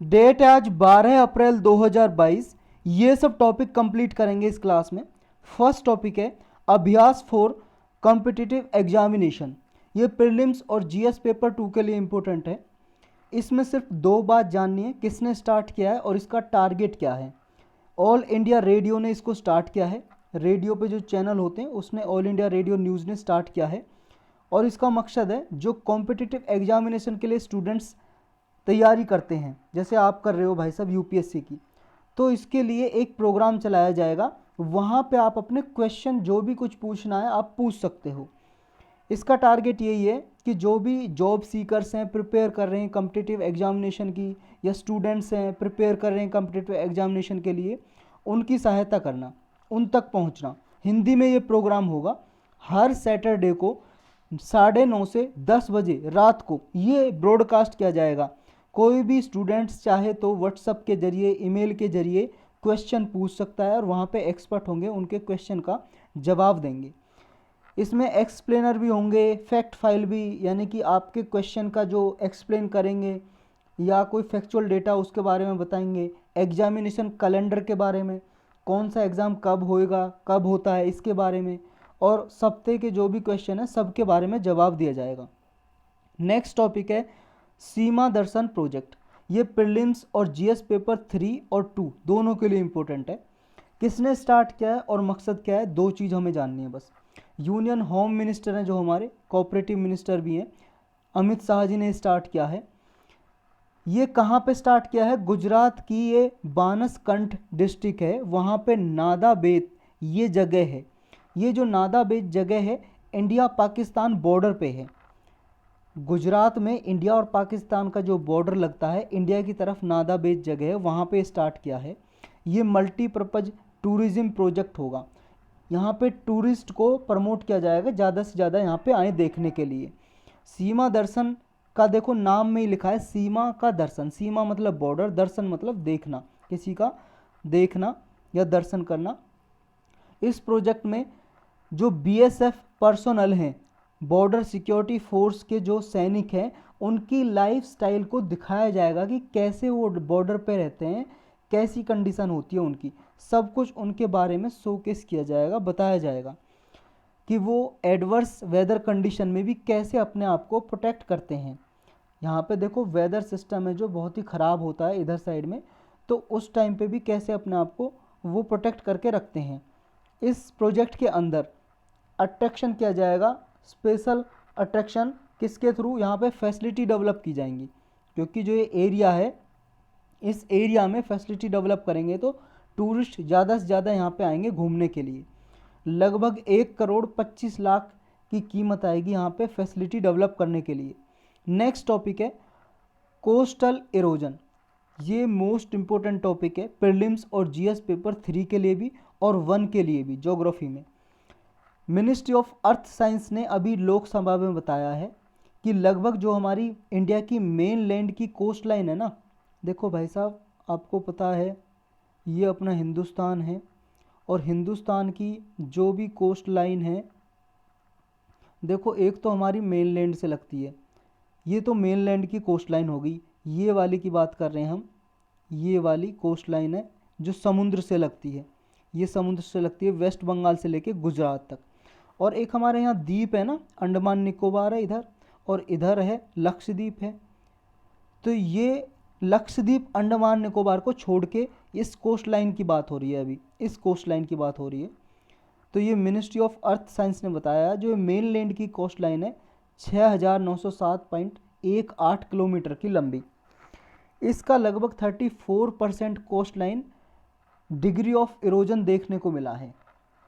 Date है आज 12 अप्रैल 2022। ये सब टॉपिक कंप्लीट करेंगे इस क्लास में। फर्स्ट टॉपिक है अभ्यास फॉर कॉम्पिटिटिव एग्जामिनेशन। ये प्रीलिम्स और जीएस पेपर 2 के लिए इम्पोर्टेंट है। इसमें सिर्फ दो बात जाननी है, किसने स्टार्ट किया है और इसका टारगेट क्या है। ऑल इंडिया रेडियो ने इसको स्टार्ट किया है। रेडियो पे जो चैनल होते हैं उसने ऑल इंडिया रेडियो न्यूज़ ने स्टार्ट किया है। और इसका मकसद है जो कॉम्पिटिटिव एग्जामिनेशन के लिए स्टूडेंट्स तैयारी करते हैं, जैसे आप कर रहे हो भाई साहब यूपीएससी की, तो इसके लिए एक प्रोग्राम चलाया जाएगा। वहाँ पे आप अपने क्वेश्चन जो भी कुछ पूछना है आप पूछ सकते हो। इसका टारगेट यही है कि जो भी जॉब सीकर्स हैं, प्रिपेयर कर रहे हैं कॉम्पिटिटिव एग्जामिनेशन की, या स्टूडेंट्स हैं प्रिपेयर कर रहे हैं कॉम्पिटिटिव एग्जामिनेशन के लिए, उनकी सहायता करना, उन तक पहुंचना। हिंदी में ये प्रोग्राम होगा। हर सैटरडे को 9:30 से 10 बजे रात को ये ब्रॉडकास्ट किया जाएगा। कोई भी स्टूडेंट्स चाहे तो व्हाट्सएप के जरिए, ईमेल के जरिए क्वेश्चन पूछ सकता है और वहाँ पे एक्सपर्ट होंगे, उनके क्वेश्चन का जवाब देंगे। इसमें एक्सप्लेनर भी होंगे, फैक्ट फाइल भी, यानी कि आपके क्वेश्चन का जो एक्सप्लेन करेंगे या कोई फैक्चुअल डेटा उसके बारे में बताएंगे। एग्जामिनेशन कैलेंडर के बारे में, कौन सा एग्ज़ाम कब होएगा, कब होता है, इसके बारे में, और सप्ताह के जो भी क्वेश्चन है सबके बारे में जवाब दिया जाएगा। नेक्स्ट टॉपिक है सीमा दर्शन प्रोजेक्ट। ये प्रीलिम्स और जीएस पेपर 3 और 2 दोनों के लिए इम्पोर्टेंट है। किसने स्टार्ट किया है और मकसद क्या है, दो चीज़ हमें जाननी है बस। यूनियन होम मिनिस्टर हैं जो हमारे, कोऑपरेटिव मिनिस्टर भी हैं, अमित शाह जी ने स्टार्ट किया है। ये कहाँ पे स्टार्ट किया है, गुजरात की ये बानसकंठ डिस्ट्रिक्ट है, वहाँ पे नादाबेत ये जगह है। ये जो नादाबेत जगह है इंडिया पाकिस्तान बॉर्डर पे है। गुजरात में इंडिया और पाकिस्तान का जो बॉर्डर लगता है, इंडिया की तरफ नादाबेत जगह है, वहाँ पे स्टार्ट किया है। ये मल्टीपर्पज़ टूरिज़्म प्रोजेक्ट होगा। यहाँ पे टूरिस्ट को प्रमोट किया जाएगा, ज़्यादा से ज़्यादा यहाँ पे आए देखने के लिए। सीमा दर्शन का देखो नाम में ही लिखा है सीमा का दर्शन। सीमा मतलब बॉर्डर, दर्शन मतलब देखना, किसी का देखना या दर्शन करना। इस प्रोजेक्ट में जो बीएसएफ पर्सोनल हैं, बॉर्डर सिक्योरिटी फोर्स के जो सैनिक हैं, उनकी लाइफ स्टाइल को दिखाया जाएगा कि कैसे वो बॉर्डर पे रहते हैं, कैसी कंडीशन होती है उनकी, सब कुछ उनके बारे में शोकेस किया जाएगा, बताया जाएगा कि वो एडवर्स वेदर कंडीशन में भी कैसे अपने आप को प्रोटेक्ट करते हैं। यहाँ पे देखो वेदर सिस्टम है जो बहुत ही ख़राब होता है इधर साइड में, तो उस टाइम पे भी कैसे अपने आप को वो प्रोटेक्ट करके रखते हैं। इस प्रोजेक्ट के अंदर अट्रैक्शन किया जाएगा, स्पेशल अट्रैक्शन किसके थ्रू, यहाँ पे फैसिलिटी डेवलप की जाएंगी, क्योंकि जो ये एरिया है इस एरिया में फैसिलिटी डेवलप करेंगे तो टूरिस्ट ज़्यादा से ज़्यादा यहाँ पे आएंगे घूमने के लिए। लगभग 1,25,00,000 की कीमत आएगी यहाँ पे फैसिलिटी डेवलप करने के लिए। नेक्स्ट टॉपिक है कोस्टल इरोजन। ये मोस्ट इम्पोर्टेंट टॉपिक है प्रीलिम्स और जीएस पेपर 3 के लिए भी और 1 के लिए भी, ज्योग्राफी में। मिनिस्ट्री ऑफ अर्थ साइंस ने अभी लोकसभा में बताया है कि लगभग जो हमारी इंडिया की मेन लैंड की कोस्ट लाइन है ना, देखो भाई साहब आपको पता है ये अपना हिंदुस्तान है, और हिंदुस्तान की जो भी कोस्ट लाइन है, देखो एक तो हमारी मेन लैंड से लगती है, ये तो main land coastline line होगी। ये वाली की बात कर रहे हैं हम, ये वाली कोस्ट लाइन है जो समुद्र से लगती है, ये समुद्र से लगती है वेस्ट बंगाल से लेके गुजरात तक। और एक हमारे यहाँ द्वीप है ना, अंडमान निकोबार है इधर, और इधर है लक्षद्वीप है। तो ये लक्षद्वीप अंडमान निकोबार को छोड़ के इस कोस्ट लाइन की बात हो रही है, अभी इस कोस्ट लाइन की बात हो रही है। तो ये मिनिस्ट्री ऑफ अर्थ साइंस ने बताया जो मेन लैंड की कोस्ट लाइन है 6,907.18 किलोमीटर की लंबी। इसका लगभग 34% coastline degree of erosion देखने को मिला है।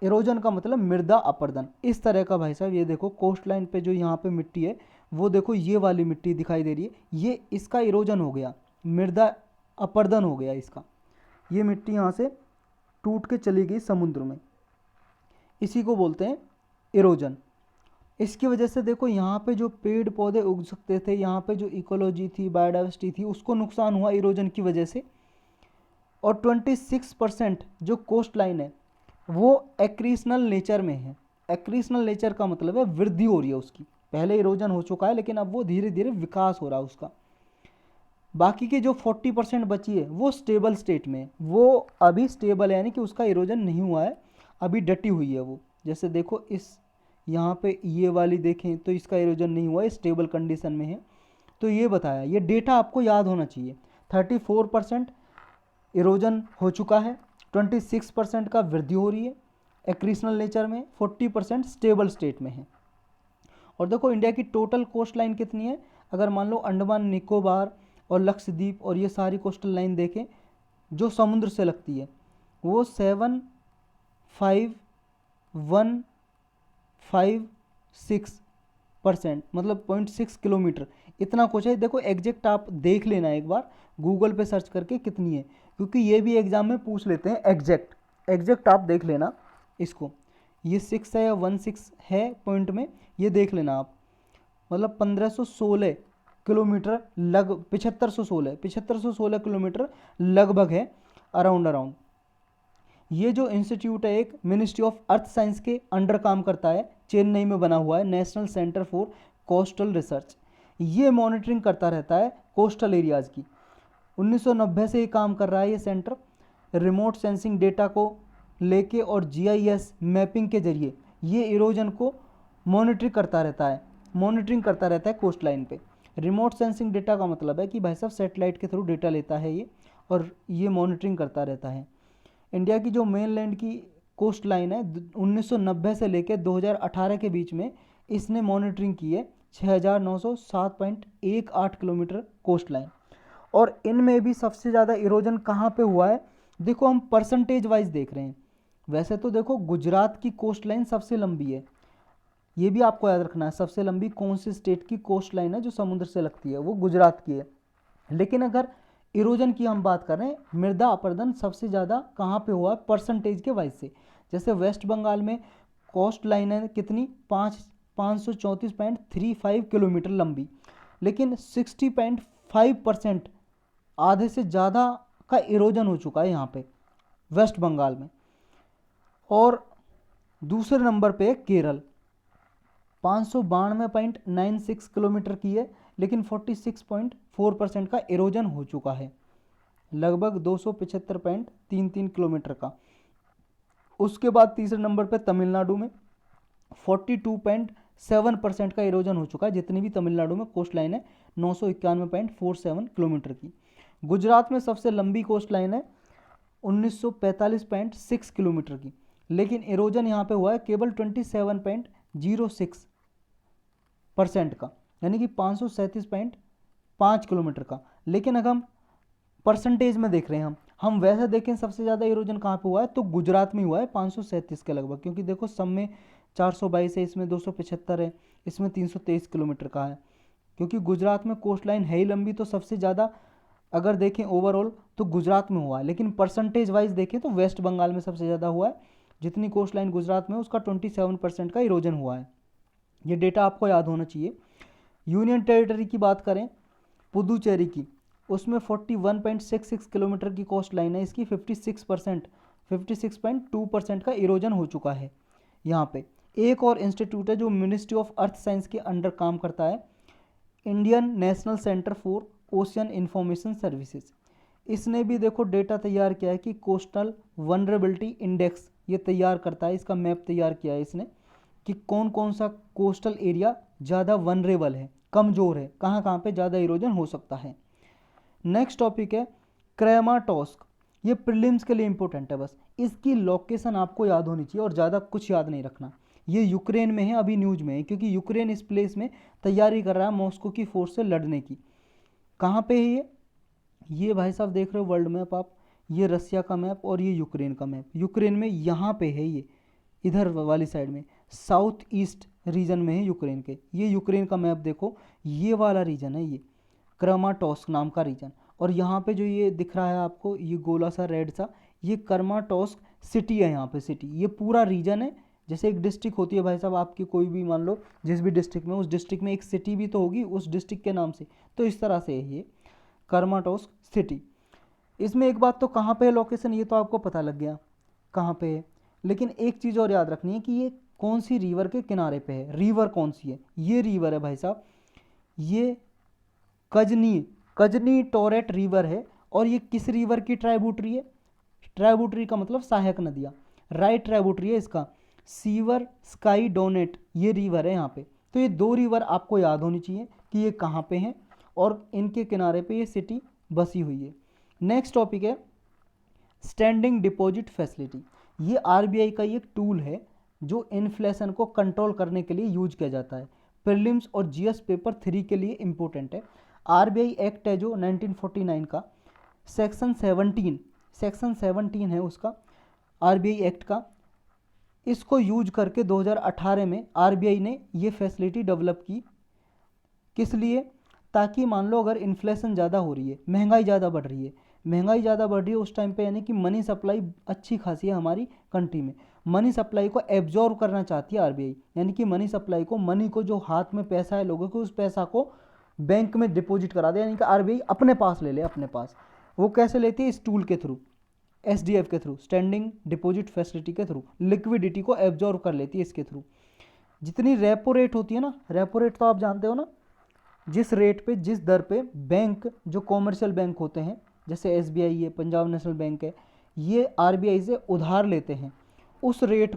इरोजन का मतलब मृदा अपरदन, इस तरह का भाई साहब। ये देखो कोस्ट लाइन पे जो यहाँ पे मिट्टी है, वो देखो ये वाली मिट्टी दिखाई दे रही है, ये इसका इरोजन हो गया, मृदा अपरदन हो गया इसका। ये मिट्टी यहाँ से टूट के चली गई समुद्र में, इसी को बोलते हैं इरोजन। इसकी वजह से देखो यहाँ पे जो पेड़ पौधे उग सकते थे, यहाँ पे जो इकोलॉजी थी, बायोडाइवर्सिटी थी, उसको नुकसान हुआ इरोजन की वजह से। और 26% जो कोस्ट लाइन है वो एक्रीशनल नेचर में है। एक्रीशनल नेचर का मतलब है वृद्धि हो रही है उसकी, पहले इरोजन हो चुका है लेकिन अब वो धीरे धीरे विकास हो रहा है उसका। बाकी के जो 40% बची है वो स्टेबल स्टेट में है, वो अभी स्टेबल है, यानी कि उसका इरोजन नहीं हुआ है, अभी डटी हुई है वो। जैसे देखो इस यहाँ पे ये वाली देखें तो इसका इरोजन नहीं हुआ है, स्टेबल कंडीशन में है। तो ये बताया, ये डेटा आपको याद होना चाहिए। 34% इरोजन हो चुका है, 26% का वृद्धि हो रही है एक्रीशनल नेचर में, 40% स्टेबल स्टेट में है। और देखो इंडिया की टोटल कोस्ट लाइन कितनी है, अगर मान लो अंडमान निकोबार और लक्षद्वीप और ये सारी कोस्टल लाइन देखें जो समुद्र से लगती है, वो 75156%, मतलब 0.6 किलोमीटर इतना कुछ है। देखो एग्जैक्ट आप देख लेना एक बार गूगल पे सर्च करके कितनी है, क्योंकि ये भी एग्जाम में पूछ लेते हैं एग्जैक्ट आप देख लेना इसको। ये 6 है या 16 है पॉइंट में, ये देख लेना आप, मतलब 1516 किलोमीटर, 7516 किलोमीटर लगभग है, अराउंड। ये जो इंस्टीट्यूट है एक मिनिस्ट्री ऑफ अर्थ साइंस के अंडर काम करता है, चेन्नई में बना हुआ है, national centre for coastal research. ये मॉनिटरिंग करता रहता है कोस्टल एरियाज़ की। 1990 से ये काम कर रहा है ये सेंटर, रिमोट सेंसिंग डेटा को लेके और जीआईएस मैपिंग के जरिए ये इरोजन को मॉनिटरिंग करता रहता है कोस्ट लाइन पे। रिमोट सेंसिंग डेटा का मतलब है कि भाई साहब सैटेलाइट के थ्रू डेटा लेता है ये, और ये मॉनिटरिंग करता रहता है। इंडिया की जो मेन लैंड की कोस्ट लाइन है 1990 से लेकर 2018 के बीच में इसने मॉनिटरिंग की है 6907.18 किलोमीटर कोस्ट लाइन। और इनमें भी सबसे ज़्यादा इरोजन कहाँ पे हुआ है, देखो हम परसेंटेज वाइज देख रहे हैं। वैसे तो देखो गुजरात की कोस्ट लाइन सबसे लंबी है, ये भी आपको याद रखना है, सबसे लंबी कौन सी स्टेट की कोस्ट लाइन है जो समुद्र से लगती है, वो गुजरात की है। लेकिन अगर इरोजन की हम बात कर रहे हैं, मृदा अपरदन सबसे ज़्यादा कहाँ पे हुआ है परसेंटेज के वाइज से। जैसे वेस्ट बंगाल में कोस्ट लाइन है कितनी 534.35 किलोमीटर लंबी, लेकिन 60.5% आधे से ज़्यादा का इरोजन हो चुका है यहाँ पे वेस्ट बंगाल में। और दूसरे नंबर पे केरल 592.96 किलोमीटर की है, लेकिन 46.4% का इरोजन हो चुका है, लगभग 275.33 किलोमीटर का। उसके बाद तीसरे नंबर पे तमिलनाडु में 42.7% का इरोजन हो चुका है, जितनी भी तमिलनाडु में कोस्ट लाइन है 991.47 किलोमीटर की। गुजरात में सबसे लंबी कोस्ट लाइन है 1945.6 किलोमीटर की, लेकिन इरोजन यहाँ पे हुआ है केवल 27.06% का, यानी कि 537.5 किलोमीटर का। लेकिन अगर हम परसेंटेज में देख रहे हैं, हम वैसे देखें सबसे ज़्यादा इरोजन कहाँ पे हुआ है तो गुजरात में हुआ है 537 के लगभग, क्योंकि देखो सब में 422 है, इसमें 275 है, इसमें 323 किलोमीटर का है। क्योंकि गुजरात में कोस्ट लाइन है ही लंबी, तो सबसे ज़्यादा अगर देखें ओवरऑल तो गुजरात में हुआ है। लेकिन परसेंटेज वाइज देखें तो वेस्ट बंगाल में सबसे ज़्यादा हुआ है, जितनी कोस्ट लाइन गुजरात में उसका 27% का इरोजन हुआ है। ये डेटा आपको याद होना चाहिए। यूनियन टेरिटरी की बात करें पुदुचेरी की, उसमें 41.66 किलोमीटर की कोस्ट लाइन है, इसकी 56% का इरोजन हो चुका है। यहाँ पे एक और इंस्टीट्यूट है जो मिनिस्ट्री ऑफ अर्थ साइंस के अंडर काम करता है, Indian national centre for ocean information services. इसने भी देखो डेटा तैयार किया है कि कोस्टल वनरेबिलिटी इंडेक्स ये तैयार करता है, इसका मैप तैयार किया है इसने कि कौन कौन सा कोस्टल एरिया ज़्यादा वनरेबल है, कमज़ोर है, कहाँ कहाँ पे ज़्यादा इरोजन हो सकता है। नेक्स्ट टॉपिक है क्रेमाटोस्क, ये प्रीलिम्स के लिए इंपॉर्टेंट है, बस इसकी लोकेशन आपको याद होनी चाहिए और ज़्यादा कुछ याद नहीं रखना। ये यूक्रेन में है, अभी न्यूज में है, क्योंकि यूक्रेन इस प्लेस में तैयारी कर रहा है मॉस्को की फोर्स से लड़ने की। कहाँ पे है ये भाई साहब देख रहे हो वर्ल्ड मैप आप, ये रसिया का मैप और ये यूक्रेन का मैप। यूक्रेन में यहाँ पे है, ये इधर वाली साइड में साउथ ईस्ट रीजन में है यूक्रेन के। ये यूक्रेन का मैप देखो, ये वाला रीजन है, ये क्रामाटोस्क नाम का रीजन। और यहाँ पे जो ये दिख रहा है आपको, ये गोला सा रेड सा, ये क्रामाटोस्क सिटी है। यहाँ पे सिटी, ये पूरा रीजन है। जैसे एक डिस्ट्रिक्ट होती है भाई साहब आपकी, कोई भी मान लो जिस भी डिस्ट्रिक्ट में, उस डिस्ट्रिक्ट में एक सिटी भी तो होगी उस डिस्ट्रिक्ट के नाम से, तो इस तरह से है ये क्रामाटोस्क सिटी। इसमें एक बात तो कहाँ पे है लोकेशन, ये तो आपको पता लग गया कहाँ पे है, लेकिन एक चीज़ और याद रखनी है कि ये कौन सी रिवर के किनारे पे है। रिवर कौन सी है, ये रिवर है भाई साहब, ये कजनी कजनी टोरेट रिवर है और ये किस रिवर की ट्राइब्यूटरी है? ट्राइब्यूटरी का मतलब सहायक नदियाँ, राइट ट्राइब्यूटरी है इसका। सीवर, स्काई, डोनेट ये रिवर है यहाँ पे। तो ये दो रिवर आपको याद होनी चाहिए कि ये कहाँ पे हैं और इनके किनारे पे ये सिटी बसी हुई है। नेक्स्ट टॉपिक है स्टैंडिंग डिपॉजिट फैसिलिटी। ये आरबीआई का एक टूल है जो इन्फ्लेशन को कंट्रोल करने के लिए यूज किया जाता है। प्रीलिम्स और जीएस पेपर 3 के लिए इम्पोर्टेंट है। आरबीआई एक्ट है जो 1949 का, सेक्शन 17 है उसका आरबीआई एक्ट का। इसको यूज करके 2018 में आरबीआई ने ये फैसिलिटी डेवलप की। किस लिए? ताकि मान लो अगर इन्फ्लेशन ज़्यादा हो रही है, महंगाई ज़्यादा बढ़ रही है, उस टाइम पे यानी कि मनी सप्लाई अच्छी खासी है हमारी कंट्री में, मनी सप्लाई को एब्जॉर्व करना चाहती है आरबीआई, यानी कि मनी को जो हाथ में पैसा है लोगों के, उस पैसा को बैंक में डिपॉजिट करा दे, यानी कि आरबीआई अपने पास ले ले अपने पास। वो कैसे लेती है? इस टूल के थ्रू, एसडीएफ के थ्रू, स्टैंडिंग डिपॉजिट फैसिलिटी के थ्रू, लिक्विडिटी को एब्जॉर्व कर लेती है इसके थ्रू। जितनी रेपो रेट होती है ना, रेपो रेट तो आप जानते हो ना, जिस रेट पे, जिस दर पे बैंक, जो कॉमर्शियल बैंक होते हैं जैसे एसबीआई है, पंजाब नेशनल बैंक है, ये आरबीआई से उधार लेते हैं, उस रेट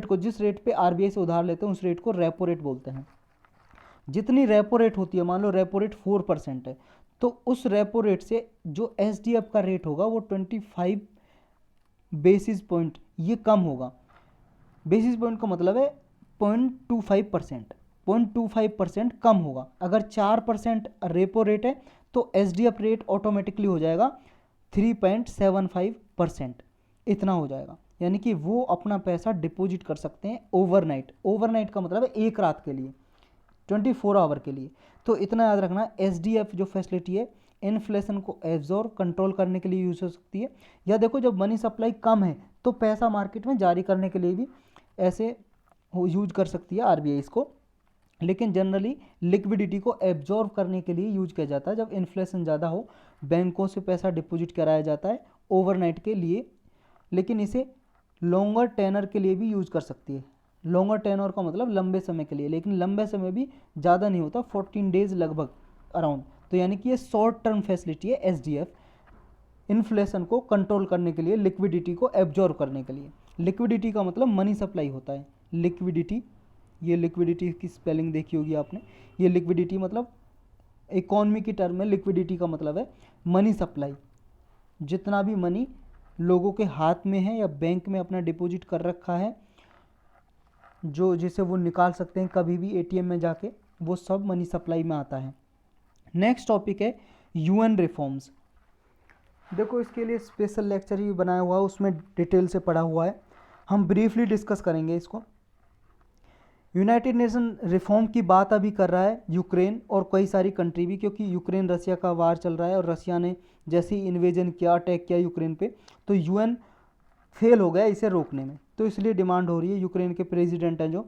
को जिस रेट पे आरबीआई से उधार लेते हैं उस रेट को रेपो रेट बोलते हैं। जितनी रेपो रेट होती है, मान लो रेपो रेट 4% है, तो उस रेपो रेट से जो एसडीएफ का रेट होगा वो 25 बेसिस पॉइंट ये कम होगा। बेसिस पॉइंट का मतलब है 0.25% कम होगा। अगर 4% रेपो रेट है तो एसडीएफ रेट ऑटोमेटिकली हो जाएगा 3.75%, इतना हो जाएगा। यानी कि वो अपना पैसा डिपॉजिट कर सकते हैं ओवरनाइट का मतलब है एक रात के लिए, 24 आवर के लिए। तो इतना याद रखना, एसडीएफ जो फैसिलिटी है इन्फ्लेशन को एब्जॉर्ब कंट्रोल करने के लिए यूज हो सकती है। या देखो जब मनी सप्लाई कम है तो पैसा मार्केट में जारी करने के लिए भी ऐसे यूज कर सकती है आरबीआई इसको। लेकिन जनरली लिक्विडिटी को एब्जॉर्ब करने के लिए यूज किया जाता है जब इन्फ्लेशन ज़्यादा हो, बैंकों से पैसा डिपॉजिट कराया जाता है ओवरनाइट के लिए। लेकिन इसे लॉन्गर टेनर के लिए भी यूज कर सकती है। लॉन्गर टेनर का मतलब लंबे समय के लिए, लेकिन लंबे समय भी ज़्यादा नहीं होता, 14 डेज लगभग अराउंड। तो यानी कि ये शॉर्ट टर्म फैसिलिटी है एसडीएफ, इन्फ्लेशन को कंट्रोल करने के लिए, लिक्विडिटी को एब्जॉर्ब करने के लिए। लिक्विडिटी का मतलब मनी सप्लाई होता है। लिक्विडिटी, ये लिक्विडिटी की स्पेलिंग देखी होगी आपने। ये लिक्विडिटी मतलब इकोनॉमी की टर्म में लिक्विडिटी का मतलब है मनी सप्लाई। जितना भी मनी लोगों के हाथ में है या बैंक में अपना डिपॉजिट कर रखा है, जो जिसे वो निकाल सकते हैं कभी भी एटीएम में जाके, वो सब मनी सप्लाई में आता है। नेक्स्ट टॉपिक है यूएन रिफॉर्म्स। देखो इसके लिए स्पेशल लेक्चर ही बनाया हुआ है, उसमें डिटेल से पढ़ा हुआ है, हम ब्रीफली डिस्कस करेंगे इसको। यूनाइटेड नेशन रिफॉर्म की बात अभी कर रहा है यूक्रेन और कई सारी कंट्री भी, क्योंकि यूक्रेन रसिया का वार चल रहा है और रसिया ने जैसे ही इन्वेजन किया, अटैक किया यूक्रेन पे, तो यूएन फेल हो गया इसे रोकने में। तो इसलिए डिमांड हो रही है, यूक्रेन के प्रेसिडेंट हैं जो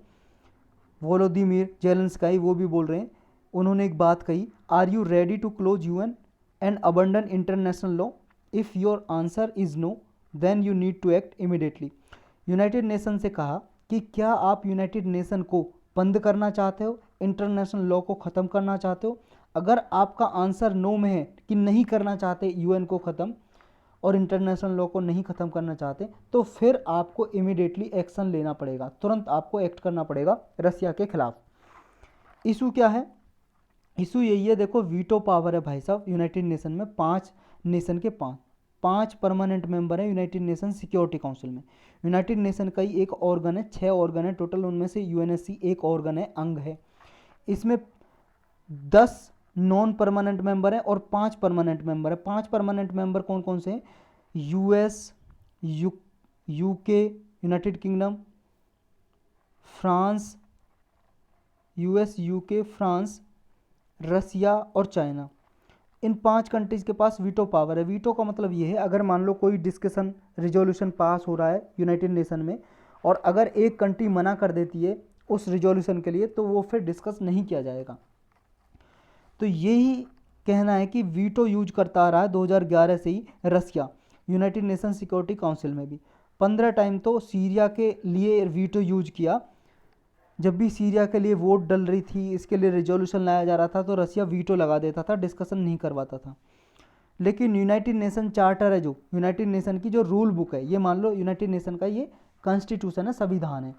वोलोदिमीर जेलेंस्की, वो भी बोल रहे हैं, उन्होंने एक बात कही, are you ready to close UN and abandon international law? If your answer is no then you need to act immediately. United Nation से कहा कि क्या आप यूनाइटेड नेशन को बंद करना चाहते हो, इंटरनेशनल लॉ को ख़त्म करना चाहते हो? अगर आपका आंसर नो में है कि नहीं करना चाहते यूएन को ख़त्म और इंटरनेशनल लॉ को नहीं ख़त्म करना चाहते, तो फिर आपको इमीडिएटली एक्शन लेना पड़ेगा, तुरंत आपको एक्ट करना पड़ेगा रसिया के खिलाफ। इशू क्या है? इशू यही है, देखो वीटो पावर है भाई साहब यूनाइटेड नेशन में, 5 नेशन के 5 परमानेंट मेंबर हैं यूनाइटेड नेशन सिक्योरिटी काउंसिल में। यूनाइटेड नेशन का ही एक ऑर्गन है, 6 ऑर्गन है टोटल, उनमें से यूएनएससी एक ऑर्गन है, अंग है। इसमें 10 नॉन परमानेंट मेंबर हैं और 5 परमानेंट मेंबर है। 5 परमानेंट मेंबर कौन कौन से हैं? US, UK, United Kingdom, France, US, UK, France, Russia और चाइना। इन 5 कंट्रीज़ के पास वीटो पावर है। वीटो का मतलब ये है, अगर मान लो कोई डिस्कशन रिजोल्यूशन पास हो रहा है यूनाइटेड नेशन में और अगर एक कंट्री मना कर देती है उस रिजोल्यूशन के लिए, तो वो फिर डिस्कस नहीं किया जाएगा। तो यही कहना है कि वीटो यूज करता आ रहा है 2011 से ही रसिया यूनाइटेड नेशन सिक्योरिटी काउंसिल में भी। 15 टाइम तो सीरिया के लिए वीटो यूज किया जब भी सीरिया के लिए वोट डल रही थी, इसके लिए रिजोल्यूशन लाया जा रहा था, तो रसिया वीटो लगा देता था, डिस्कशन नहीं करवाता था। लेकिन यूनाइटेड नेशन चार्टर है, जो यूनाइटेड नेशन की जो रूल बुक है, ये मान लो यूनाइटेड नेशन का ये कॉन्स्टिट्यूशन है, संविधान है,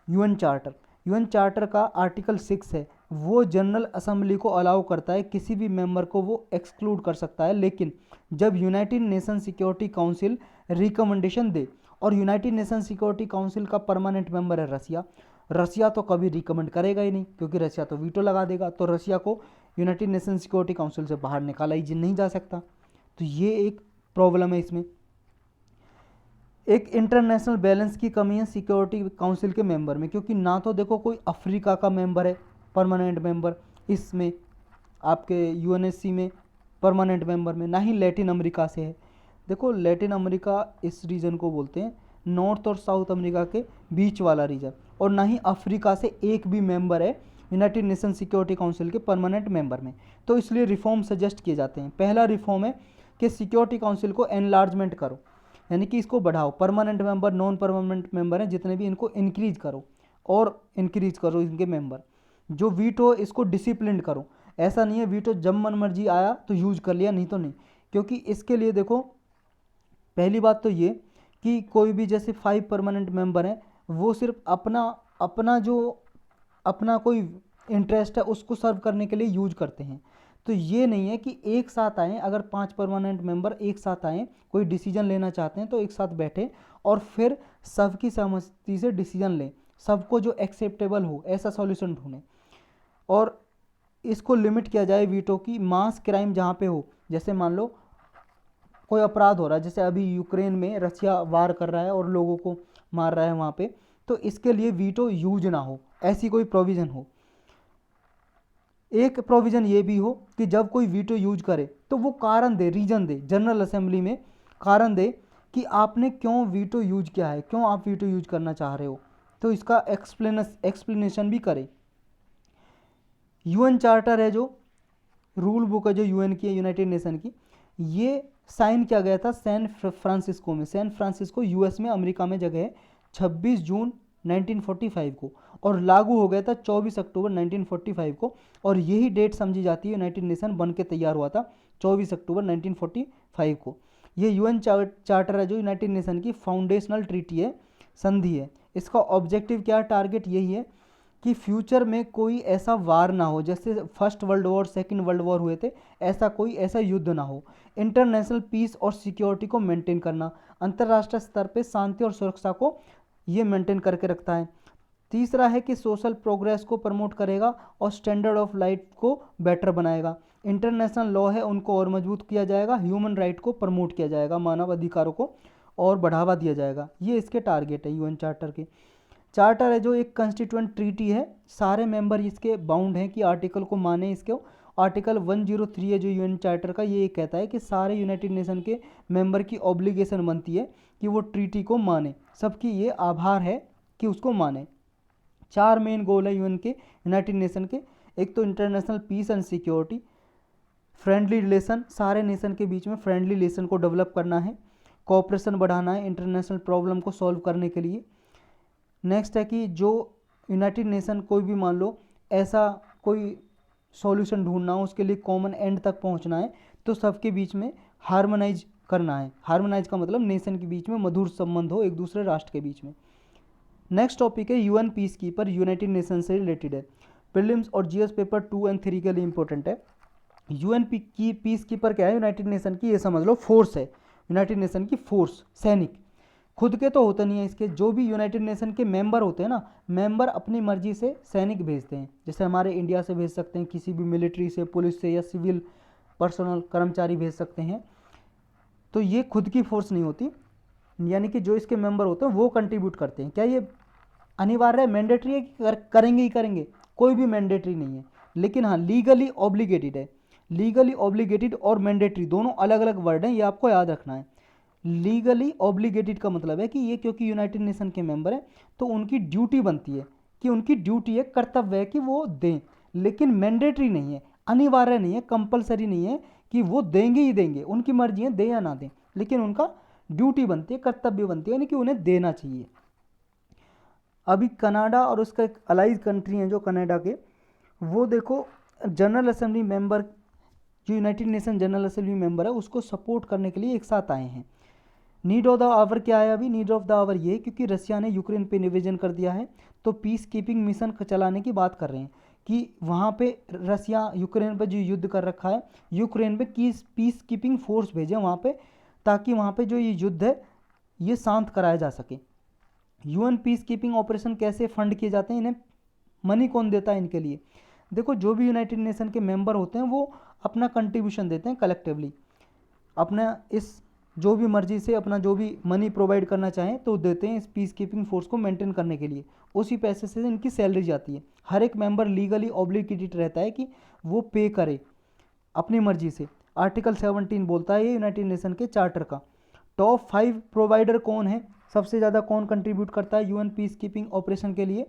यूएन चार्टर। यूएन चार्टर का आर्टिकल 6 है, वो जनरल असेंबली को अलाउ करता है, किसी भी मेंबर को वो एक्सक्लूड कर सकता है। लेकिन जब United Nation security council recommendation दे, और यूनाइटेड नेशन सिक्योरिटी काउंसिल का परमानेंट मेंबर है रसिया, रसिया तो कभी रिकमेंड करेगा ही नहीं, क्योंकि रसिया तो वीटो लगा देगा, तो रसिया को यूनाइटेड नेशन सिक्योरिटी काउंसिल से बाहर निकाला ही नहीं जा सकता। तो ये एक प्रॉब्लम है इसमें। एक इंटरनेशनल बैलेंस की कमी है सिक्योरिटी काउंसिल के मेंबर में, क्योंकि ना तो देखो कोई अफ्रीका का मेंबर है परमानेंट मेंबर इसमें, आपके यूएनएससी में परमानेंट मेंबर में, ना ही लैटिन अमेरिका से है। देखो लैटिन अमेरिका इस रीजन को बोलते हैं नॉर्थ और साउथ अमेरिका के बीच वाला रीजन, और ना ही अफ्रीका से एक भी मेंबर है यूनाइटेड नेशन सिक्योरिटी काउंसिल के परमानेंट मेंबर में। तो इसलिए रिफॉर्म सजेस्ट किए जाते हैं। पहला रिफॉर्म है कि सिक्योरिटी काउंसिल को एनलार्जमेंट करो, यानी कि इसको बढ़ाओ, permanent member non permanent member हैं जितने भी, इनको इंक्रीज करो और इंक्रीज करो इनके मेंबर। जो वीटो इसको डिसिप्लिन करो, ऐसा नहीं है वीटो जब मन मर्जी आया तो यूज कर लिया, नहीं तो नहीं। क्योंकि इसके लिए देखो पहली बात तो ये कि कोई भी जैसे 5 परमानेंट मेंबर हैं, वो सिर्फ अपना अपना जो अपना कोई इंटरेस्ट है उसको सर्व करने के लिए यूज करते हैं। तो ये नहीं है कि एक साथ आएँ, अगर 5 परमानेंट मेंबर एक साथ आएँ, कोई डिसीजन लेना चाहते हैं तो एक साथ बैठे और फिर सबकी सहमति से डिसीजन लें, सबको जो एक्सेप्टेबल हो ऐसा सॉल्यूशन ढूंढें। और इसको लिमिट किया जाए वीटो की मास क्राइम जहाँ पे हो, जैसे मान लो कोई अपराध हो रहा है, जैसे अभी यूक्रेन में रसिया वार कर रहा है और लोगों को मार रहा है वहाँ पे, तो इसके लिए वीटो यूज ना हो, ऐसी कोई प्रोविज़न हो। एक प्रोविज़न ये भी हो कि जब कोई वीटो यूज करे तो वो कारण दे, रीजन दे, जनरल असेंबली में कारण दे कि आपने क्यों वीटो यूज किया है, क्यों आप वीटो यूज करना चाह रहे हो, तो इसका एक्सप्लेनेशन भी करे। यूएन चार्टर है, जो रूल बुक है जो यूएन की है, यूनाइटेड नेशन की, ये साइन किया गया था सैन फ्रांसिस्को में। सैन फ्रांसिस्को यूएस में, अमेरिका में जगह है, 26 जून 1945 को, और लागू हो गया था 24 अक्टूबर 1945 को। और यही डेट समझी जाती है यूनाइटेड नेशन बन के तैयार हुआ था 24 अक्टूबर 1945 को। ये यूएन चार्टर है जो यूनाइटेड नेशन की फाउंडेशनल ट्रीटी है, संधि है। इसका ऑब्जेक्टिव क्या, टारगेट यही है कि फ्यूचर में कोई ऐसा वार ना हो, जैसे first world war second world war हुए थे, ऐसा युद्ध ना हो। इंटरनेशनल पीस और सिक्योरिटी को मेंटेन करना, अंतर्राष्ट्रीय स्तर पे शांति और सुरक्षा को ये मेंटेन करके रखता है। तीसरा है कि सोशल प्रोग्रेस को प्रमोट करेगा और स्टैंडर्ड ऑफ लाइफ को बेटर बनाएगा। इंटरनेशनल लॉ है उनको और मजबूत किया जाएगा, ह्यूमन राइट को प्रमोट किया जाएगा, मानव अधिकारों को और बढ़ावा दिया जाएगा। ये इसके टारगेट है यूएन चार्टर के। चार्टर है जो एक कंस्टिट्यूएंट ट्रीटी है, सारे मेंबर इसके बाउंड हैं कि आर्टिकल को माने इसके। आर्टिकल 103 है जो यूएन चार्टर का, ये कहता है कि सारे यूनाइटेड नेशन के मेंबर की ऑब्लिगेशन बनती है कि वो ट्रीटी को माने, सबकी ये आभार है कि उसको माने। 4 मेन गोल है यूएन के, यूनाइटेड नेशन के। एक तो international peace and security, friendly relation, सारे नेशन के बीच में फ्रेंडली रिलेशन को डेवलप करना है, कोऑपरेशन बढ़ाना है इंटरनेशनल प्रॉब्लम को सॉल्व करने के लिए। नेक्स्ट है कि जो यूनाइटेड नेशन कोई भी मान लो ऐसा कोई सॉल्यूशन ढूंढना हो, उसके लिए कॉमन एंड तक पहुंचना है, तो सबके बीच में हार्मोनाइज करना है। हार्मोनाइज का मतलब नेशन के बीच में मधुर संबंध हो एक दूसरे राष्ट्र के बीच में। नेक्स्ट टॉपिक है UN peace keeper, United Nation से रिलेटेड है। प्रीलिम्स और जीएस पेपर 2 और 3 के लिए इंपॉर्टेंट है। यूएन की पीस कीपर क्या है, यूनाइटेड नेशन की, ये समझ लो फोर्स है, यूनाइटेड नेशन की फोर्स, सैनिक। खुद के तो होते नहीं है इसके, जो भी यूनाइटेड नेशन के मेंबर होते हैं ना, मेंबर अपनी मर्जी से सैनिक भेजते हैं। जैसे हमारे इंडिया से भेज सकते हैं, किसी भी मिलिट्री से, पुलिस से, या सिविल पर्सनल कर्मचारी भेज सकते हैं। तो ये खुद की फोर्स नहीं होती, यानी कि जो इसके मेंबर होते हैं वो कंट्रीब्यूट करते हैं। क्या ये अनिवार्य है, मैंडेटरी है कि करेंगे ही करेंगे? कोई भी मैंडेटरी नहीं है, लेकिन हाँ लीगली ऑब्लिगेटेड है। लीगली ऑब्लिगेटेड और मैंडेटरी दोनों अलग अलग वर्ड हैं, ये आपको याद रखना है। लीगली ऑब्लिगेटेड का मतलब है कि ये क्योंकि यूनाइटेड नेशन के मेंबर हैं तो उनकी ड्यूटी बनती है, कि उनकी ड्यूटी है, कर्तव्य है कि वो दें। लेकिन मैंडेटरी नहीं है, अनिवार्य नहीं है, कंपलसरी नहीं है कि वो देंगे ही देंगे, उनकी मर्जी है दें या ना दें, लेकिन उनका ड्यूटी बनती है, कर्तव्य बनती है, यानी कि उन्हें देना चाहिए। अभी कनाडा और उसका एक अलाइज कंट्री है जो कनाडा के, वो देखो जनरल असेंबली मेंबर, जो United nation general assembly member है, उसको सपोर्ट करने के लिए एक साथ आए हैं। नीड ऑफ द आवर क्या है अभी? नीड ऑफ द आवर ये, क्योंकि रसिया ने यूक्रेन पे निवेदन कर दिया है, तो पीस कीपिंग मिशन चलाने की बात कर रहे हैं कि वहाँ पे रसिया यूक्रेन पे जो युद्ध कर रखा है, यूक्रेन पे पीस कीपिंग फोर्स भेजें वहाँ पे, ताकि वहाँ पे जो ये युद्ध है ये शांत कराया जा सके। यूएन पीस कीपिंग ऑपरेशन कैसे फंड किए जाते हैं, इन्हें मनी कौन देता है इनके लिए? देखो जो भी यूनाइटेड नेशन के मेंबर होते हैं वो अपना कंट्रीब्यूशन देते हैं कलेक्टिवली, अपना इस जो भी मर्जी से अपना जो भी मनी प्रोवाइड करना चाहें तो देते हैं इस पीस कीपिंग फोर्स को मेंटेन करने के लिए, उसी पैसे से इनकी सैलरी जाती है। हर एक मेंबर लीगली ऑब्लिगेटेड रहता है कि वो पे करे अपनी मर्जी से। आर्टिकल 17 बोलता है ये यूनाइटेड नेशन के चार्टर का। टॉप 5 प्रोवाइडर कौन है, सबसे ज़्यादा कौन कंट्रीब्यूट करता है यूएन पीस कीपिंग ऑपरेशन के लिए?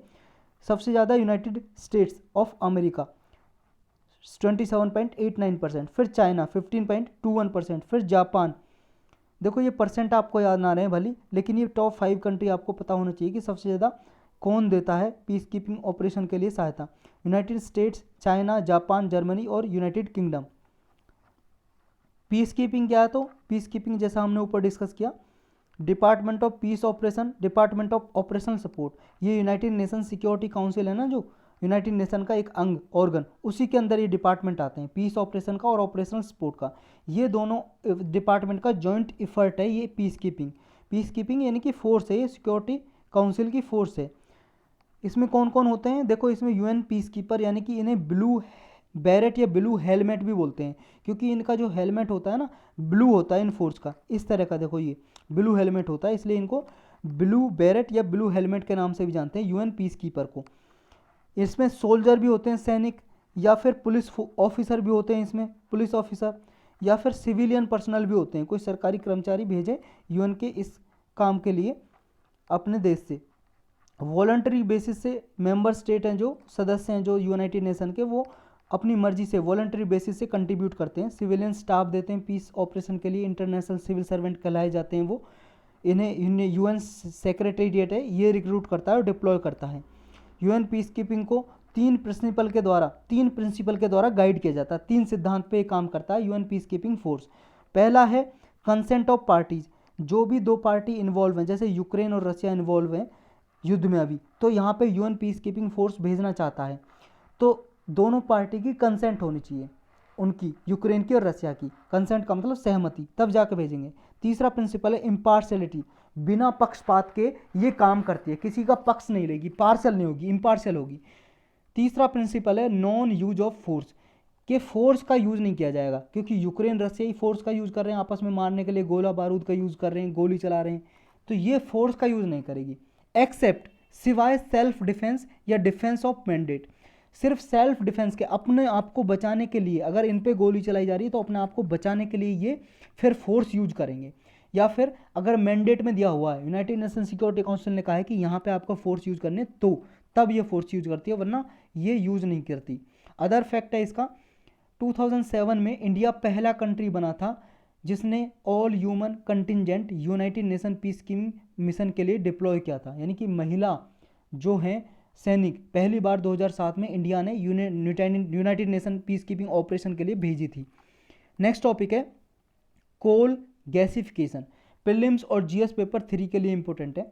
सबसे ज़्यादा यूनाइटेड स्टेट्स ऑफ अमेरिका 27.89%, फिर चाइना 15.21%, फिर जापान। देखो ये परसेंट आपको याद ना रहे भली, लेकिन ये टॉप 5 कंट्री आपको पता होना चाहिए कि सबसे ज़्यादा कौन देता है पीस कीपिंग ऑपरेशन के लिए सहायता। United states, China, Japan, Germany और यूनाइटेड किंगडम। पीस कीपिंग क्या है? तो पीस कीपिंग जैसा हमने ऊपर डिस्कस किया, department of peace operation, department of operational support, ये यूनाइटेड नेशन सिक्योरिटी काउंसिल है ना, जो यूनाइटेड नेशन का एक अंग ऑर्गन, उसी के अंदर ये डिपार्टमेंट आते हैं, पीस ऑपरेशन का और ऑपरेशनल सपोर्ट का। ये दोनों डिपार्टमेंट का जॉइंट इफर्ट है ये पीस कीपिंग। पीस कीपिंग यानी कि फोर्स है, ये सिक्योरिटी काउंसिल की फोर्स है। इसमें कौन कौन होते हैं? देखो इसमें यूएन पीस कीपर, यानी कि इन्हें ब्लू बैरेट या ब्लू हेलमेट भी बोलते हैं, क्योंकि इनका जो हेलमेट होता है ना ब्लू होता है इन फोर्स का, इस तरह का। देखो ये ब्लू हेलमेट होता है, इसलिए इनको ब्लू बैरेट या ब्लू हेलमेट के नाम से भी जानते हैं यूएन पीस कीपर को। इसमें सोल्जर भी होते हैं, सैनिक, या फिर पुलिस ऑफिसर भी होते हैं इसमें, पुलिस ऑफिसर, या फिर सिविलियन पर्सनल भी होते हैं, कोई सरकारी कर्मचारी भेजे यूएन के इस काम के लिए अपने देश से। वॉलंटरी बेसिस से मेंबर स्टेट हैं, जो सदस्य हैं जो यूनाइटेड नेशन के, वो अपनी मर्जी से वॉलंटरी बेसिस से कंट्रीब्यूट करते हैं। सिविलियन स्टाफ देते हैं पीस ऑपरेशन के लिए, इंटरनेशनल सिविल सर्वेंट कहलाए जाते हैं वो। इन्हें यूएन सेक्रेटेरिएट है ये रिक्रूट करता है और डिप्लॉय करता है। यूएन पीस कीपिंग को तीन प्रिंसिपल के द्वारा गाइड किया जाता है, 3 सिद्धांत पे काम करता है यूएन पीस कीपिंग फोर्स। पहला है कंसेंट ऑफ पार्टीज, जो भी 2 पार्टी इन्वॉल्व हैं, जैसे यूक्रेन और रशिया इन्वॉल्व हैं युद्ध में अभी, तो यहाँ पे यूएन पीस कीपिंग फोर्स भेजना चाहता है, तो दोनों पार्टी की कंसेंट होनी चाहिए, उनकी, यूक्रेन की और रशिया की। कंसेंट का मतलब सहमति, तब जाकर भेजेंगे। तीसरा प्रिंसिपल है इम्पार्शलिटी, बिना पक्षपात के ये काम करती है, किसी का पक्ष नहीं लेगी, पार्शल नहीं होगी, इम्पार्शल होगी। तीसरा प्रिंसिपल है नॉन यूज ऑफ फोर्स, कि फोर्स का यूज़ नहीं किया जाएगा, क्योंकि यूक्रेन रशिया ही फोर्स का यूज़ कर रहे हैं, आपस में मारने के लिए गोला बारूद का यूज़ कर रहे हैं, गोली चला रहे हैं, तो ये फोर्स का यूज़ नहीं करेगी। एक्सेप्ट, सिवाय सेल्फ डिफेंस या डिफेंस ऑफ मैंडेट, सिर्फ सेल्फ डिफेंस के, अपने आप को बचाने के लिए, अगर इन पे गोली चलाई जा रही है तो अपने आप को बचाने के लिए ये फिर फोर्स यूज करेंगे। या फिर अगर मैंडेट में दिया हुआ है, यूनाइटेड नेशन सिक्योरिटी काउंसिल ने कहा है कि यहाँ पे आपको फोर्स यूज करने, तो तब ये फोर्स यूज करती है, वरना ये यूज नहीं करती। अदर फैक्ट है इसका, 2007 में इंडिया पहला कंट्री बना था जिसने all human contingent United nation peace keeping mission के लिए डिप्लॉय किया था, यानी कि महिला जो हैं सैनिक पहली बार 2007 में इंडिया ने United nation peace keeping operation के लिए भेजी थी। नेक्स्ट टॉपिक है कोल गैसिफिकेशन, प्रीलिम्स और जीएस पेपर 3 के लिए इंपॉर्टेंट है।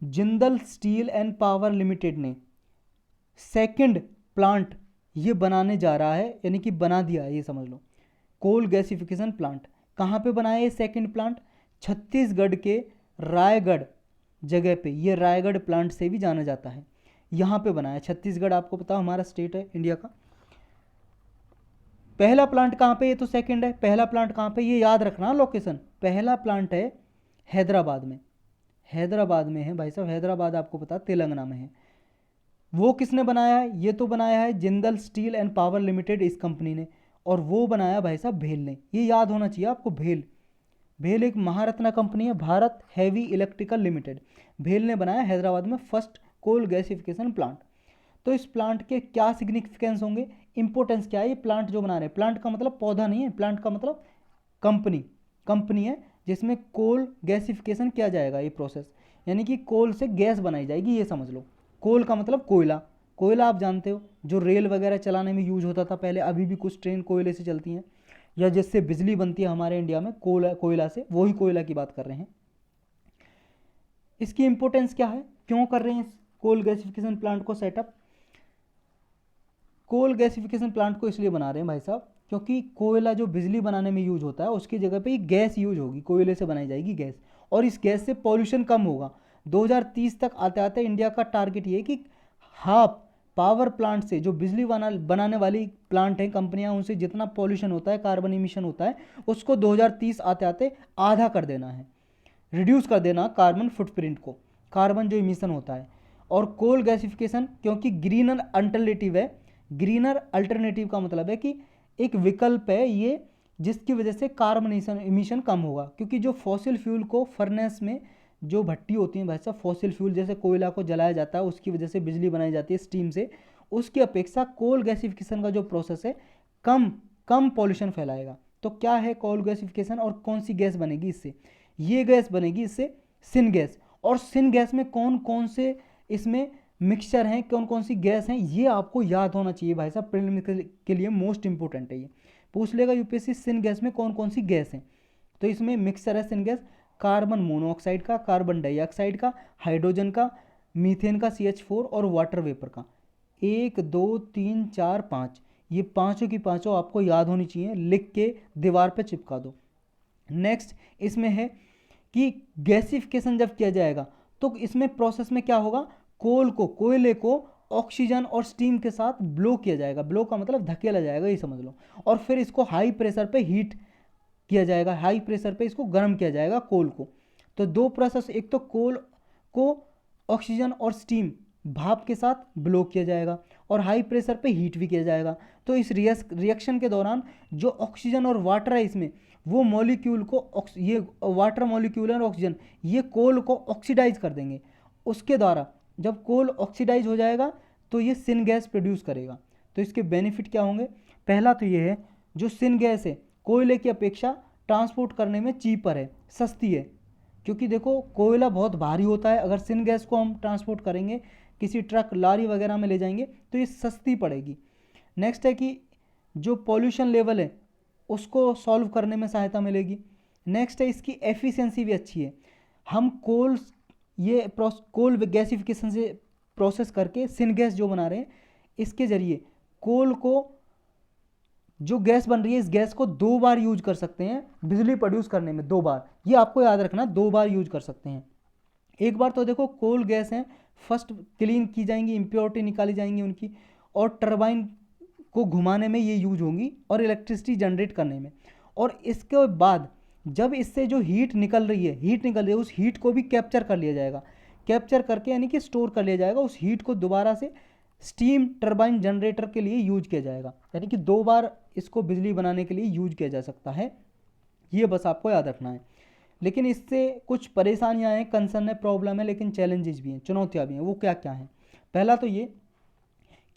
Jindal steel and power limited ने सेकंड प्लांट ये बनाने जा रहा है, यानी कि बना दिया है, ये समझ लो। कोल गैसिफिकेशन प्लांट कहाँ पे बनाया है सेकंड प्लांट? छत्तीसगढ़ के रायगढ़ जगह पे, ये रायगढ़ प्लांट से भी जाना जाता है, यहाँ पे बनाया। छत्तीसगढ़ आपको पता हमारा स्टेट है इंडिया का। पहला प्लांट कहाँ पे? ये तो सेकंड है, पहला प्लांट कहाँ पे ये याद रखना लोकेशन। पहला प्लांट है हैदराबाद में, हैदराबाद में है भाई साहब, हैदराबाद आपको पता तेलंगाना में है। वो किसने बनाया है? ये तो बनाया है Jindal steel and power limited, इस कंपनी ने, और वो बनाया भाई साहब भेल ने, ये याद होना चाहिए आपको। भेल एक महारत्ना कंपनी है, भारत हैवी इलेक्ट्रिकल लिमिटेड, भेल ने बनाया हैदराबाद में फर्स्ट कोल गैसिफिकेशन प्लांट। तो इस प्लांट के क्या सिग्निफिकेंस होंगे, इंपॉर्टेंस क्या है? ये प्लांट जो बना रहे हैं, प्लांट का मतलब पौधा नहीं है, प्लांट का मतलब कंपनी है जिसमें कोल गैसिफिकेशन किया जाएगा, ये प्रोसेस। यानी कि कोल से गैस बनाई जाएगी, ये समझ लो। कोल का मतलब कोयला। कोयला आप जानते हो जो रेल वगैरह चलाने में यूज होता था पहले, अभी भी कुछ ट्रेन कोयले से चलती हैं, या जिससे बिजली बनती है हमारे इंडिया में कोयला से, वही कोयला की बात कर रहे हैं। इसकी इंपॉर्टेंस क्या है, क्यों कर रहे हैं इस कोल गैसिफिकेशन प्लांट को सेटअप? कोल गैसिफिकेशन प्लांट को इसलिए बना रहे हैं भाई साहब, क्योंकि कोयला जो बिजली बनाने में यूज होता है उसकी जगह पे गैस यूज होगी, कोयले से बनाई जाएगी गैस, और इस गैस से पॉल्यूशन कम होगा। 2030 तक आते आते इंडिया का टारगेट ये है कि हाफ पावर प्लांट से, जो बिजली बनाने वाली प्लांट हैं कंपनियां, उनसे जितना पॉल्यूशन होता है, कार्बन इमिशन होता है, उसको 2030 आते आते आधा कर देना है, रिड्यूस कर देना कार्बन फुटप्रिंट को, कार्बन जो इमिशन होता है। और कोल गैसिफिकेशन क्योंकि ग्रीनर अल्टरनेटिव है, ग्रीनर अल्टरनेटिव का मतलब है कि एक विकल्प है ये, जिसकी वजह से कार्बन इमिशन कम होगा। क्योंकि जो फॉसिल फ्यूल को फर्नेस में जो भट्टी होती है भाई साहब, फॉसिल फ्यूल जैसे कोयला को जलाया जाता है, उसकी वजह से बिजली बनाई जाती है स्टीम से, उसकी अपेक्षा कोल गैसिफिकेशन का जो प्रोसेस है कम कम पॉल्यूशन फैलाएगा। तो क्या है कोल गैसिफिकेशन और कौन सी गैस बनेगी इससे? ये गैस बनेगी इससे सिन गैस। और सिन गैस में कौन कौन से इसमें मिक्सचर हैं, कौन कौन सी गैस हैं, ये आपको याद होना चाहिए भाई साहब, प्रीलिमिनरी के लिए मोस्ट इंपॉर्टेंट है ये। पूछ लेगा यूपीएससी सिन गैस में कौन कौन सी गैस हैं, तो इसमें मिक्सचर है सिन गैस, कार्बन मोनोऑक्साइड का, कार्बन डाइऑक्साइड का, हाइड्रोजन का, मीथेन का CH4 और वाटर वेपर का। 1 2 3 4 5, ये पांचों की पांचों आपको याद होनी चाहिए, लिख के दीवार पे चिपका दो। नेक्स्ट इसमें है कि गैसिफिकेशन जब किया जाएगा तो इसमें प्रोसेस में क्या होगा, कोयले को ऑक्सीजन और स्टीम के साथ ब्लो किया जाएगा, ब्लो का मतलब धकेला जाएगा, ये समझ लो। और फिर इसको हाई प्रेशर पे हीट किया जाएगा, हाई प्रेशर पे इसको गर्म किया जाएगा कोल को। तो दो प्रोसेस, एक तो कोल को ऑक्सीजन और स्टीम भाप के साथ ब्लो किया जाएगा और हाई प्रेशर पे हीट भी किया जाएगा। तो इस रिएक्शन के दौरान जो ऑक्सीजन और वाटर है इसमें, वो मॉलिक्यूल को, ये वाटर मॉलिक्यूल और ऑक्सीजन, ये कोल को ऑक्सीडाइज कर देंगे। उसके द्वारा जब कोल ऑक्सीडाइज हो जाएगा तो ये सिन गैस प्रोड्यूस करेगा। तो इसके बेनिफिट क्या होंगे? पहला तो ये है, जो सिन गैस है कोयले की अपेक्षा ट्रांसपोर्ट करने में चीपर है, सस्ती है। क्योंकि देखो कोयला बहुत भारी होता है, अगर सिन गैस को हम ट्रांसपोर्ट करेंगे, किसी ट्रक लारी वगैरह में ले जाएंगे तो ये सस्ती पड़ेगी। नेक्स्ट है कि जो पॉल्यूशन लेवल है उसको सॉल्व करने में सहायता मिलेगी। नेक्स्ट है इसकी एफिशिएंसी भी अच्छी है। हम कोल गैसिफिकेशन से प्रोसेस करके सिन गैस जो बना रहे हैं, इसके जरिए कोल को जो गैस बन रही है, इस गैस को 2 बार यूज कर सकते हैं बिजली प्रोड्यूस करने में, 2 बार, ये आपको याद रखना, 2 बार यूज कर सकते हैं। एक बार तो देखो कोल गैस है, फर्स्ट क्लीन की जाएंगी, इम्प्योरिटी निकाली जाएंगी उनकी, और टरबाइन को घुमाने में ये यूज होंगी और इलेक्ट्रिसिटी जनरेट करने में। और इसके बाद जब इससे जो हीट निकल रही है, उस हीट को भी कैप्चर कर लिया जाएगा, कैप्चर करके यानी कि स्टोर कर लिया जाएगा, उस हीट को दोबारा से स्टीम टरबाइन जनरेटर के लिए यूज किया जाएगा। यानी कि 2 बार इसको बिजली बनाने के लिए यूज किया जा सकता है, ये बस आपको याद रखना है। लेकिन इससे कुछ परेशानियां हैं, कंसर्न है, प्रॉब्लम है, लेकिन चैलेंजेस भी हैं, चुनौतियां भी हैं। वो क्या क्या हैं? पहला तो ये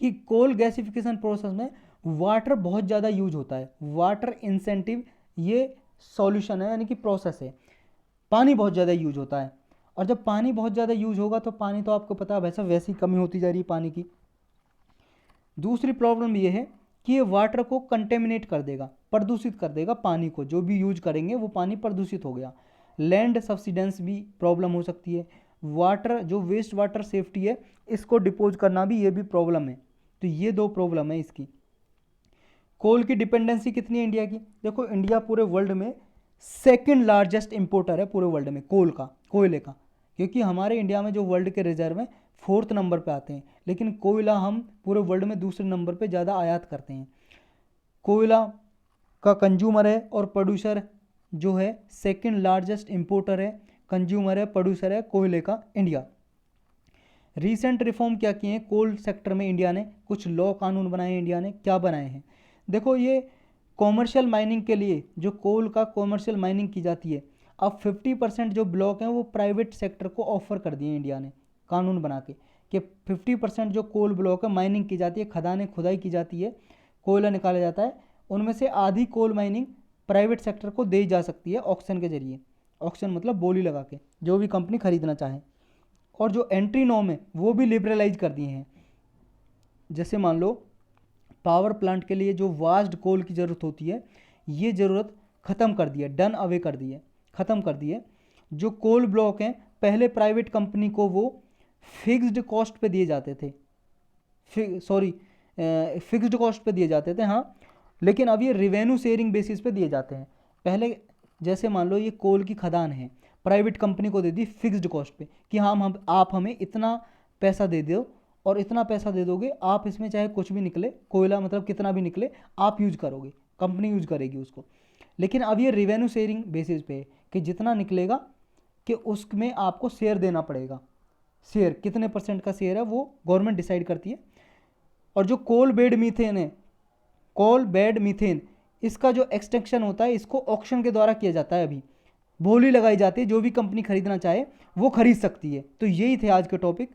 कि कोल गैसिफिकेशन प्रोसेस में वाटर बहुत ज़्यादा यूज होता है, वाटर इंसेंटिव ये सॉल्यूशन है, यानी कि प्रोसेस है। पानी बहुत ज़्यादा यूज होता है, और जब पानी बहुत ज़्यादा यूज होगा तो पानी तो आपको पता है वैसे ही कमी होती जा रही है पानी की। दूसरी प्रॉब्लम ये है कि ये वाटर को कंटेमिनेट कर देगा, प्रदूषित कर देगा पानी को, जो भी यूज करेंगे वो पानी प्रदूषित हो गया। लैंड सब्सिडेंस भी प्रॉब्लम हो सकती है। वाटर जो वेस्ट वाटर सेफ्टी है, इसको डिपोज करना भी, ये भी प्रॉब्लम है। तो ये 2 प्रॉब्लम है इसकी। कोल की डिपेंडेंसी कितनी है इंडिया की? देखो इंडिया पूरे वर्ल्ड में सेकंड लार्जेस्ट इंपोर्टर है पूरे वर्ल्ड में कोयले का, क्योंकि हमारे इंडिया में जो वर्ल्ड के रिजर्व हैं 4th नंबर पे आते हैं, लेकिन कोयला हम पूरे वर्ल्ड में दूसरे नंबर पे ज़्यादा आयात करते हैं। कोयला का कंज्यूमर है और प्रोड्यूसर जो है सेकंड लार्जेस्ट इंपोर्टर है, कंज्यूमर है, प्रोड्यूसर है कोयले का इंडिया। रीसेंट रिफॉर्म क्या किए हैं कोल सेक्टर में इंडिया ने? कुछ लॉ कानून बनाए हैं इंडिया ने। क्या बनाए हैं? देखो ये कॉमर्शियल माइनिंग के लिए, जो कोल का कॉमर्शियल माइनिंग की जाती है, अब 50% जो ब्लॉक हैं वो प्राइवेट सेक्टर को ऑफर कर दिए इंडिया ने कानून बना के, कि 50% जो कोल ब्लॉक है माइनिंग की जाती है, खदानें खुदाई की जाती है, कोयला निकाला जाता है, उनमें से आधी कोल माइनिंग प्राइवेट सेक्टर को दी जा सकती है ऑक्शन के जरिए। ऑक्शन मतलब बोली लगा के, जो भी कंपनी खरीदना चाहे। और जो एंट्री नॉर्म है वो भी लिबरलाइज कर दिए हैं। जैसे मान लो पावर प्लांट के लिए जो वास्ट कोल की ज़रूरत होती है, ये ज़रूरत ख़त्म कर दी है, डन अवे कर दी है, ख़त्म कर दी है। जो कोल ब्लॉक हैं पहले प्राइवेट कंपनी को वो फिक्स्ड कॉस्ट पे दिए जाते थे, फिक्स्ड कॉस्ट पे दिए जाते थे, हाँ, लेकिन अब ये रिवेन्यू शेयरिंग बेसिस पे दिए जाते हैं। पहले जैसे मान लो ये कोल की खदान है, प्राइवेट कंपनी को दे दी फिक्स्ड कॉस्ट पे कि हम आप हमें इतना पैसा दे दो और इतना पैसा दे दोगे, आप इसमें चाहे कुछ भी निकले, कोयला मतलब कितना भी निकले आप यूज करोगे, कंपनी यूज करेगी उसको। लेकिन अब ये रिवेन्यू शेयरिंग बेसिस पे है कि जितना निकलेगा कि उसमें आपको शेयर देना पड़ेगा। शेयर कितने % का शेयर है वो गवर्नमेंट डिसाइड करती है। और जो कोल बेड मीथेन है, कोल बेड मीथेन, इसका जो एक्सट्रैक्शन होता है इसको ऑक्शन के द्वारा किया जाता है। अभी बोली लगाई जाती है, जो भी कंपनी खरीदना चाहे वो खरीद सकती है। तो यही थे आज के टॉपिक।